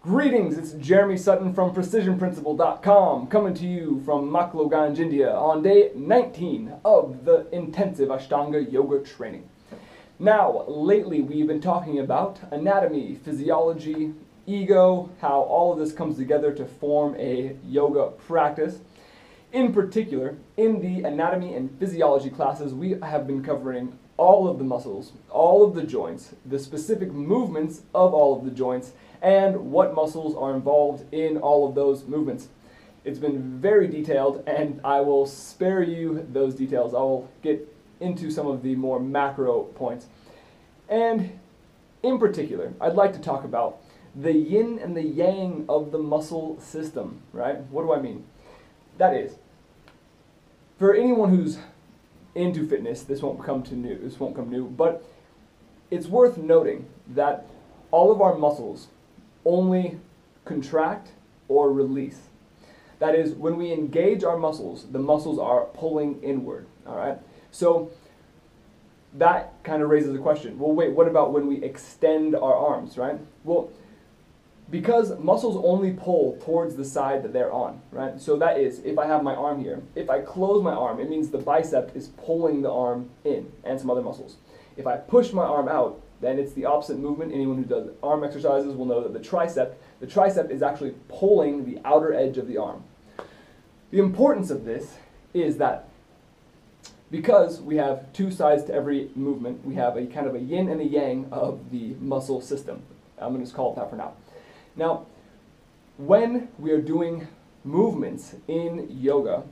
Greetings, it's Jeremy Sutton from PrecisionPrinciple.com coming to you from Makloganj, India on day 19 of the intensive Ashtanga yoga training. Now, lately we've been talking about anatomy, physiology, ego, how all of this comes together to form a yoga practice. In particular, in the anatomy and physiology classes, we have been covering all of the muscles, all of the joints, the specific movements of all of the joints, and what muscles are involved in all of those movements. It's been very detailed, and I will spare you those details. I will get into some of the more macro points. And in particular, I'd like to talk about the yin and the yang of the muscle system, right? What do I mean? That is, for anyone who's into fitness, this won't come new, but it's worth noting that all of our muscles only contract or release. That is, when we engage our muscles, the muscles are pulling inward, all right? So that kind of raises a question. Well, wait, what about when we extend our arms, right? Well, because muscles only pull towards the side that they're on, right? So that is, if I have my arm here, if I close my arm, it means the bicep is pulling the arm in and some other muscles. If I push my arm out, then it's the opposite movement. Anyone who does arm exercises will know that the tricep is actually pulling the outer edge of the arm. The importance of this is that because we have two sides to every movement, we have a kind of a yin and a yang of the muscle system. I'm going to just call it that for now. Now, when we are doing movements in yoga,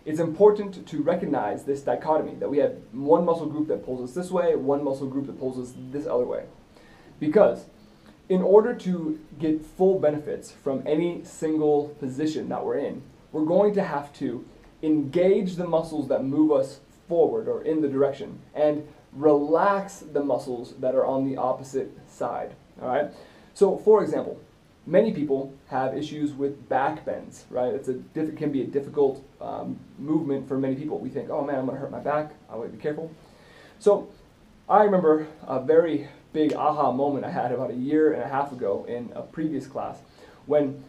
it's important to recognize this dichotomy, that we have one muscle group that pulls us this way, one muscle group that pulls us this other way. Because in order to get full benefits from any single position that we're in, we're going to have to engage the muscles that move us forward or in the direction and relax the muscles that are on the opposite side. All right? So, for example, many people have issues with back bends, right? It can be a difficult movement for many people. We think, oh man, I'm going to hurt my back. I want to be careful. So I remember a very big aha moment I had about 1.5 years ago in a previous class when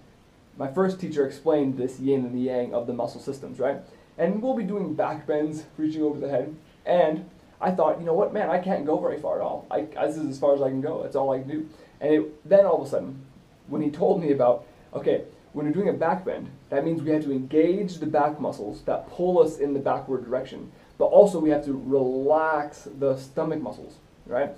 my first teacher explained this yin and the yang of the muscle systems, right? And we'll be doing back bends, reaching over the head. And I thought, you know what, man, I can't go very far at all. This is as far as I can go. That's all I can do. And then all of a sudden, when he told me about, okay, when you're doing a back bend, that means we have to engage the back muscles that pull us in the backward direction, but also we have to relax the stomach muscles, right?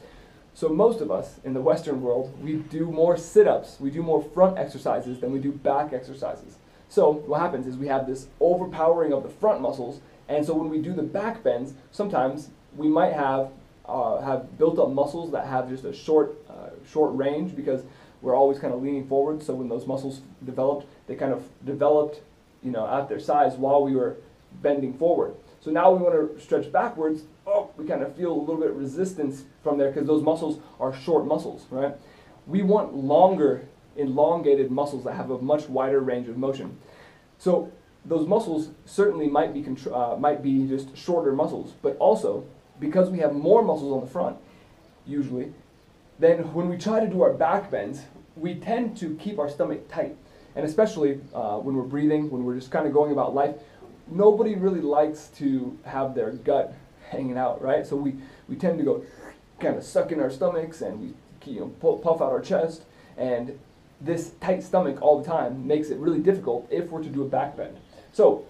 So most of us in the Western world, we do more sit-ups, we do more front exercises than we do back exercises. So what happens is we have this overpowering of the front muscles, and so when we do the back bends, sometimes we might have built up muscles that have just a short range because we're always kind of leaning forward. So when those muscles developed, they kind of developed, at their size while we were bending forward. So now we want to stretch backwards. Oh, we kind of feel a little bit of resistance from there because those muscles are short muscles, right? We want longer, elongated muscles that have a much wider range of motion. So those muscles certainly might be just shorter muscles, but also because we have more muscles on the front, usually, then when we try to do our back bends, we tend to keep our stomach tight. And especially when we're breathing, when we're just kind of going about life, nobody really likes to have their gut hanging out, right? So we tend to go kind of suck in our stomachs and we puff out our chest. And this tight stomach all the time makes it really difficult if we're to do a back bend. So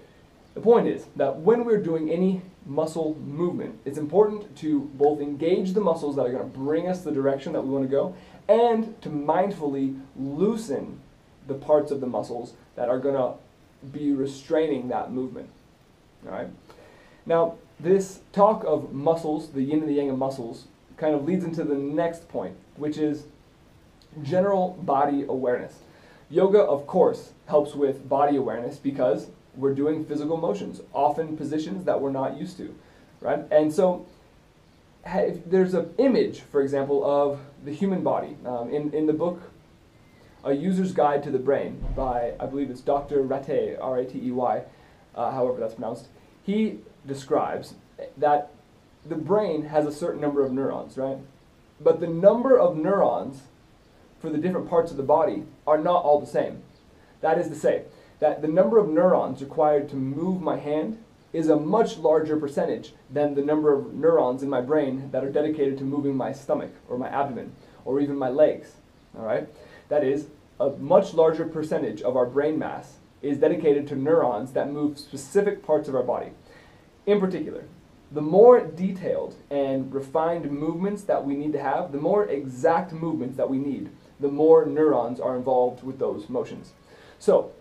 the point is that when we're doing any muscle movement, it's important to both engage the muscles that are going to bring us the direction that we want to go and to mindfully loosen the parts of the muscles that are going to be restraining that movement. All right? Now, this talk of muscles, the yin and the yang of muscles, kind of leads into the next point, which is general body awareness. Yoga, of course, helps with body awareness because we're doing physical motions, often positions that we're not used to, right? And so there's an image, for example, of the human body. In the book, A User's Guide to the Brain by, I believe it's Dr. Ratey, R-A-T-E-Y, however that's pronounced, he describes that the brain has a certain number of neurons, right? But the number of neurons for the different parts of the body are not all the same. That is to say, that the number of neurons required to move my hand is a much larger percentage than the number of neurons in my brain that are dedicated to moving my stomach or my abdomen or even my legs. All right? That is, a much larger percentage of our brain mass is dedicated to neurons that move specific parts of our body. In particular, the more detailed and refined movements that we need to have, the more exact movements that we need, the more neurons are involved with those motions. So,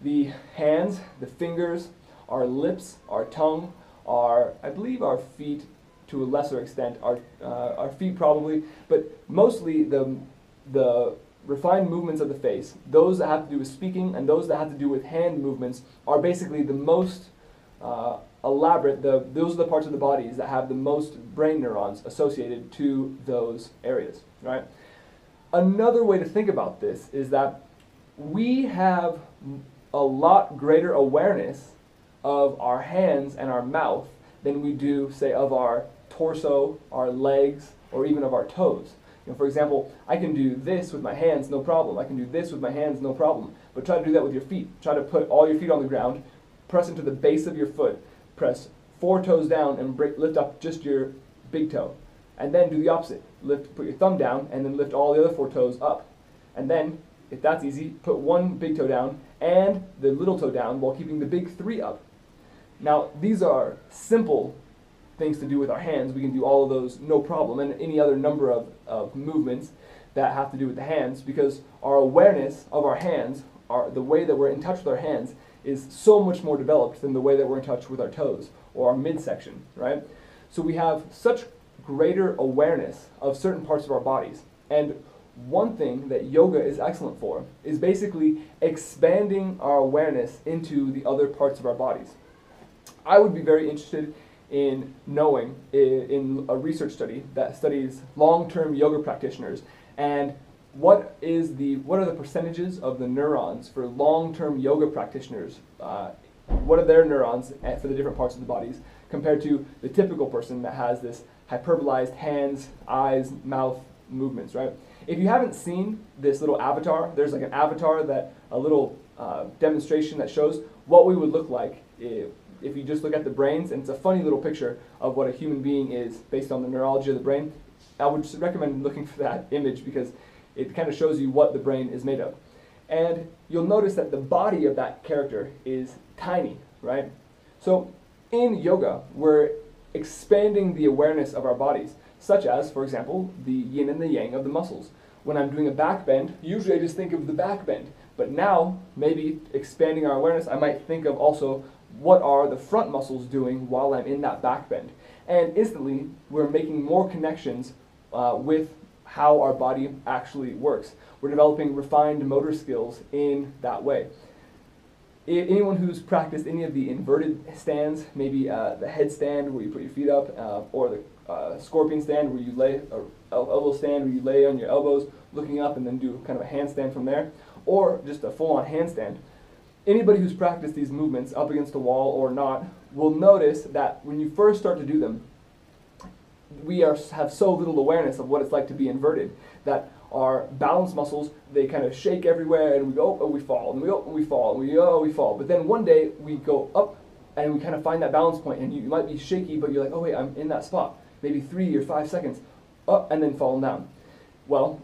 the hands, the fingers, our lips, our tongue, I believe our feet to a lesser extent, our feet probably, but mostly the refined movements of the face, those that have to do with speaking and those that have to do with hand movements are basically the most elaborate. Those are the parts of the bodies that have the most brain neurons associated to those areas, right? Another way to think about this is that we have a lot greater awareness of our hands and our mouth than we do, say, of our torso, our legs, or even of our toes. You know, for example, I can do this with my hands, no problem. I can do this with my hands, no problem. But try to do that with your feet. Try to put all your feet on the ground, press into the base of your foot, press 4 toes down, and lift up just your big toe. And then do the opposite. Put your thumb down, and then lift all the other 4 toes up. And then, if that's easy, put 1 big toe down and the little toe down while keeping the big 3 up. Now, these are simple things to do with our hands. We can do all of those no problem, and any other number of movements that have to do with the hands, because our awareness of our hands, the way that we're in touch with our hands, is so much more developed than the way that we're in touch with our toes or our midsection, right? So we have such greater awareness of certain parts of our bodies. And one thing that yoga is excellent for is basically expanding our awareness into the other parts of our bodies. I would be very interested in knowing in a research study that studies long-term yoga practitioners, and what are the percentages of the neurons for long-term yoga practitioners? What are their neurons for the different parts of the bodies compared to the typical person that has this hyperbolized hands, eyes, mouth movements, right? If you haven't seen this little avatar, there's like an avatar a little demonstration that shows what we would look like if you just look at the brains, and it's a funny little picture of what a human being is based on the neurology of the brain. I would just recommend looking for that image because it kind of shows you what the brain is made of. And you'll notice that the body of that character is tiny, right? So in yoga, we're expanding the awareness of our bodies, such as, for example, the yin and the yang of the muscles. When I'm doing a back bend, usually I just think of the back bend. But now, maybe expanding our awareness, I might think of also what are the front muscles doing while I'm in that back bend. And instantly, we're making more connections with how our body actually works. We're developing refined motor skills in that way. Anyone who's practiced any of the inverted stands, maybe the headstand where you put your feet up, or the scorpion stand where you lay, or elbow stand where you lay on your elbows looking up and then do kind of a handstand from there, or just a full-on handstand. Anybody who's practiced these movements up against a wall or not will notice that when you first start to do them, we have so little awareness of what it's like to be inverted that our balance muscles, they kind of shake everywhere, and we go, oh, we fall, and we go, and we fall, and we go, oh, we fall. But then one day we go up and we kind of find that balance point, and you might be shaky, but you're like, oh wait, I'm in that spot. Maybe 3 or 5 seconds, up and then falling down. Well,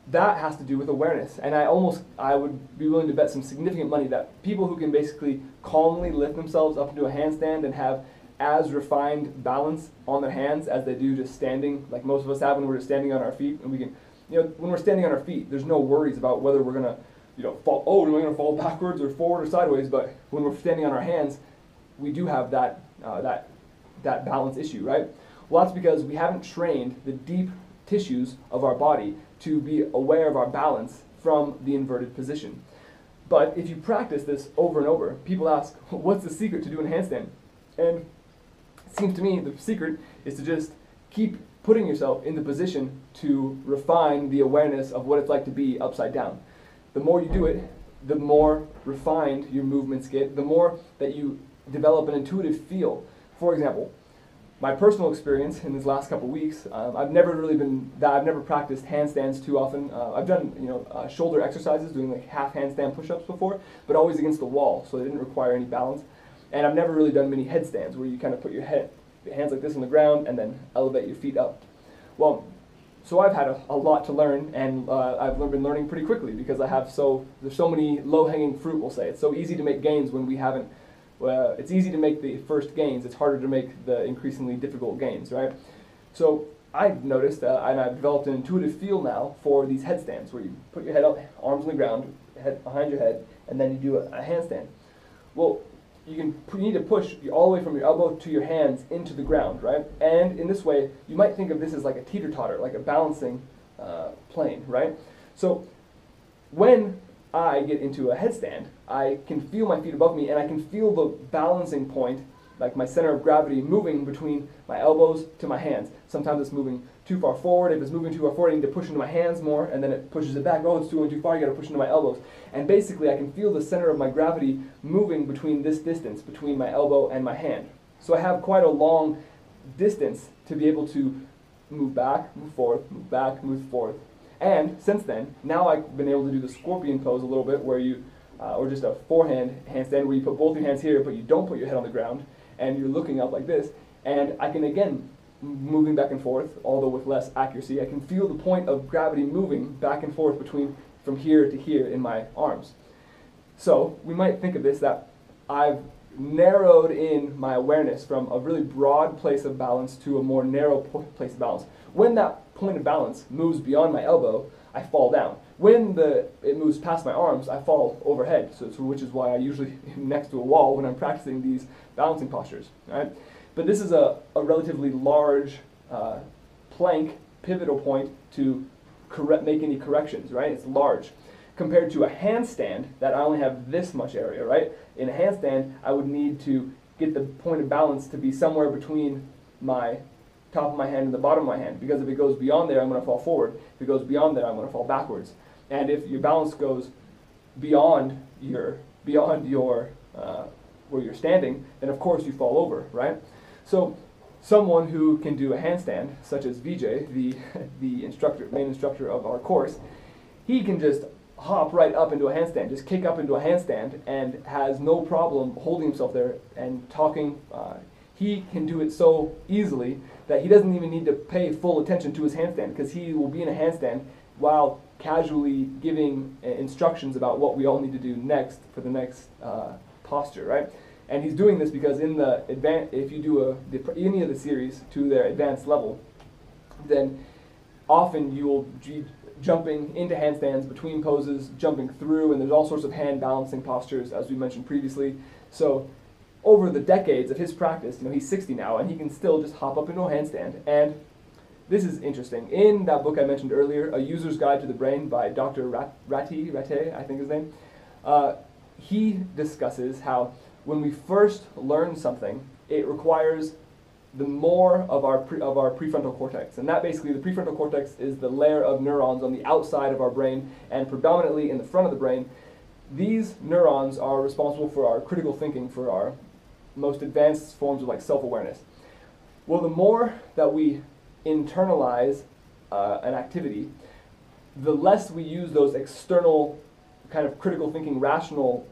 that has to do with awareness, and I would be willing to bet some significant money that people who can basically calmly lift themselves up into a handstand and have as refined balance on their hands as they do just standing, like most of us have when we're just standing on our feet, and we can, when we're standing on our feet, there's no worries about whether we're gonna, fall. Oh, am I gonna fall backwards or forward or sideways? But when we're standing on our hands, we do have that balance issue, right? Well, that's because we haven't trained the deep tissues of our body to be aware of our balance from the inverted position. But if you practice this over and over, people ask, what's the secret to doing a handstand? And it seems to me the secret is to just keep putting yourself in the position to refine the awareness of what it's like to be upside down. The more you do it, the more refined your movements get, the more that you develop an intuitive feel. For example, my personal experience in these last couple weeks, I've never practiced handstands too often. I've done shoulder exercises, doing like half handstand push-ups before, but always against the wall, so they didn't require any balance. And I've never really done many headstands where you kind of put your hands like this on the ground and then elevate your feet up. Well, so I've had a lot to learn, and I've been learning pretty quickly because there's so many low-hanging fruit, we'll say. It's so easy to make gains when we haven't. It's easy to make the first gains. It's harder to make the increasingly difficult gains, right? So I've noticed, and I've developed an intuitive feel now for these headstands, where you put your head up, arms on the ground, head behind your head, and then you do a handstand. Well, you need to push all the way from your elbow to your hands into the ground, right? And in this way, you might think of this as like a teeter-totter, like a balancing plane, right? So when I get into a headstand, I can feel my feet above me, and I can feel the balancing point, like my center of gravity, moving between my elbows to my hands. Sometimes it's moving too far forward. If it's moving too far forward, I need to push into my hands more, and then it pushes it back. Oh, it's going too far, you gotta push into my elbows. And basically, I can feel the center of my gravity moving between this distance, between my elbow and my hand. So I have quite a long distance to be able to move back, move forth, move back, move forth. And since then, now I've been able to do the scorpion pose a little bit, where you, or just a forehand handstand, where you put both your hands here, but you don't put your head on the ground, and you're looking up like this. And I can, again, moving back and forth, although with less accuracy, I can feel the point of gravity moving back and forth from here to here in my arms. So we might think of this that I've narrowed in my awareness from a really broad place of balance to a more narrow place of balance. When that point of balance moves beyond my elbow, I fall down. When it moves past my arms, I fall overhead, which is why I usually am next to a wall when I'm practicing these balancing postures. Right? But this is a relatively large plank, pivotal point to make any corrections, right? It's large. Compared to a handstand, that I only have this much area, right? In a handstand, I would need to get the point of balance to be somewhere between my top of my hand and the bottom of my hand, because if it goes beyond there, I'm going to fall forward. If it goes beyond there, I'm going to fall backwards. And if your balance goes beyond your where you're standing, then of course you fall over, right? So someone who can do a handstand, such as Vijay, the main instructor of our course, he can just hop right up into a handstand, just kick up into a handstand, and has no problem holding himself there and talking. He can do it so easily that he doesn't even need to pay full attention to his handstand, because he will be in a handstand while casually giving instructions about what we all need to do next for the next posture, right? And he's doing this because if you do any of the series to their advanced level, then often you will be jumping into handstands between poses, jumping through, and there's all sorts of hand balancing postures, as we mentioned previously. So over the decades of his practice, he's 60 now, and he can still just hop up into a handstand. And this is interesting. In that book I mentioned earlier, A User's Guide to the Brain by Dr. Rate, I think his name, he discusses how when we first learn something, it requires the more of our prefrontal cortex. And that basically, the prefrontal cortex is the layer of neurons on the outside of our brain, and predominantly in the front of the brain. These neurons are responsible for our critical thinking, for our most advanced forms of like self-awareness. Well, the more that we internalize an activity, the less we use those external kind of critical thinking, rational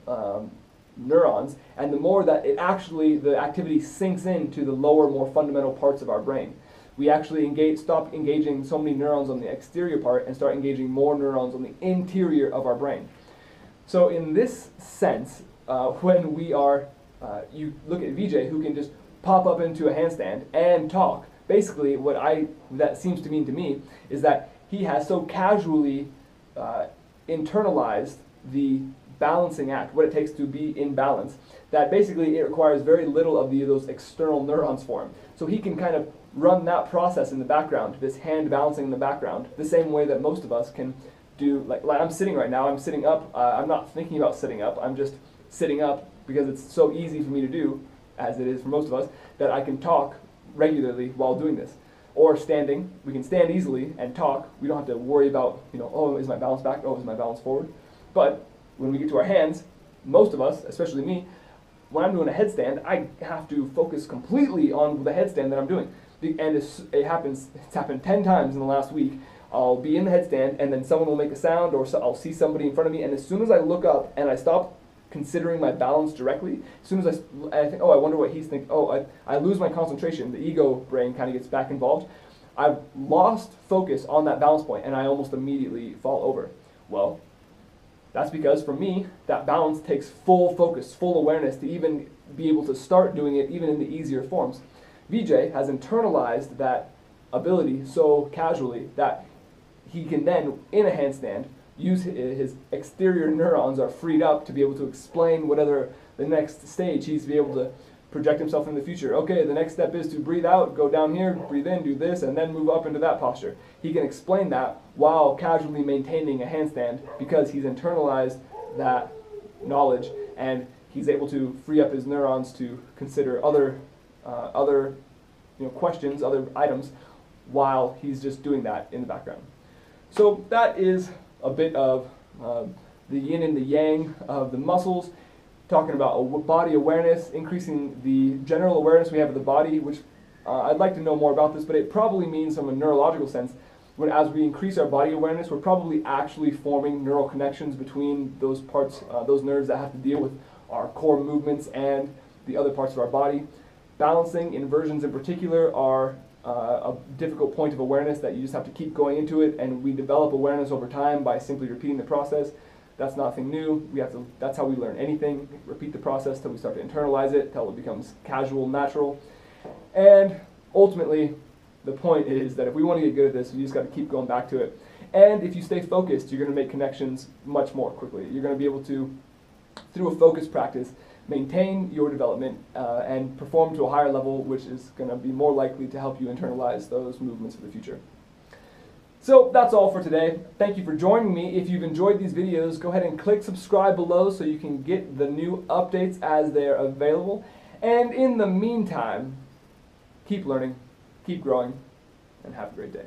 neurons, and the more that the activity sinks into the lower, more fundamental parts of our brain. We actually stop engaging so many neurons on the exterior part and start engaging more neurons on the interior of our brain. So in this sense, when we are, you look at Vijay, who can just pop up into a handstand and talk. Basically, what that seems to mean to me is that he has so casually internalized the balancing act, what it takes to be in balance, that basically it requires very little of those external neurons for him. So he can kind of run that process in the background, this hand balancing in the background, the same way that most of us can do. Like I'm sitting right now, I'm sitting up, I'm not thinking about sitting up, I'm just sitting up because it's so easy for me to do, as it is for most of us, that I can talk regularly while doing this. Or standing, we can stand easily and talk. We don't have to worry about, oh, is my balance back? Oh, is my balance forward? But when we get to our hands, most of us, especially me, when I'm doing a headstand, I have to focus completely on the headstand that I'm doing. And it's happened 10 times in the last week. I'll be in the headstand, and then someone will make a sound, or I'll see somebody in front of me, and as soon as I look up and I stop considering my balance directly, as soon as I think, oh, I wonder what he's thinking, oh, I lose my concentration. The ego brain kind of gets back involved. I've lost focus on that balance point, and I almost immediately fall over. Well, that's because for me, that balance takes full focus, full awareness to even be able to start doing it even in the easier forms. VJ has internalized that ability so casually that he can then, in a handstand, use his exterior neurons are freed up to be able to explain whatever the next stage he's to be able to project himself in the future. Okay, the next step is to breathe out, go down here, breathe in, do this, and then move up into that posture. He can explain that while casually maintaining a handstand because he's internalized that knowledge, and he's able to free up his neurons to consider other questions, other items, while he's just doing that in the background. So that is a bit of the yin and the yang of the muscles, talking about body awareness, increasing the general awareness we have of the body, which I'd like to know more about this, but it probably means from a neurological sense, when as we increase our body awareness, we're probably actually forming neural connections between those parts, those nerves that have to deal with our core movements and the other parts of our body. Balancing, inversions in particular, are a difficult point of awareness that you just have to keep going into it, and we develop awareness over time by simply repeating the process. That's nothing new. That's how we learn anything. Repeat the process till we start to internalize it, till it becomes casual, natural. And ultimately, the point is that if we want to get good at this, you just got to keep going back to it. And if you stay focused, you're going to make connections much more quickly. You're going to be able to, through a focused practice, maintain your development and perform to a higher level, which is going to be more likely to help you internalize those movements for the future. So that's all for today. Thank you for joining me. If you've enjoyed these videos, go ahead and click subscribe below so you can get the new updates as they're available. And in the meantime, keep learning, keep growing, and have a great day.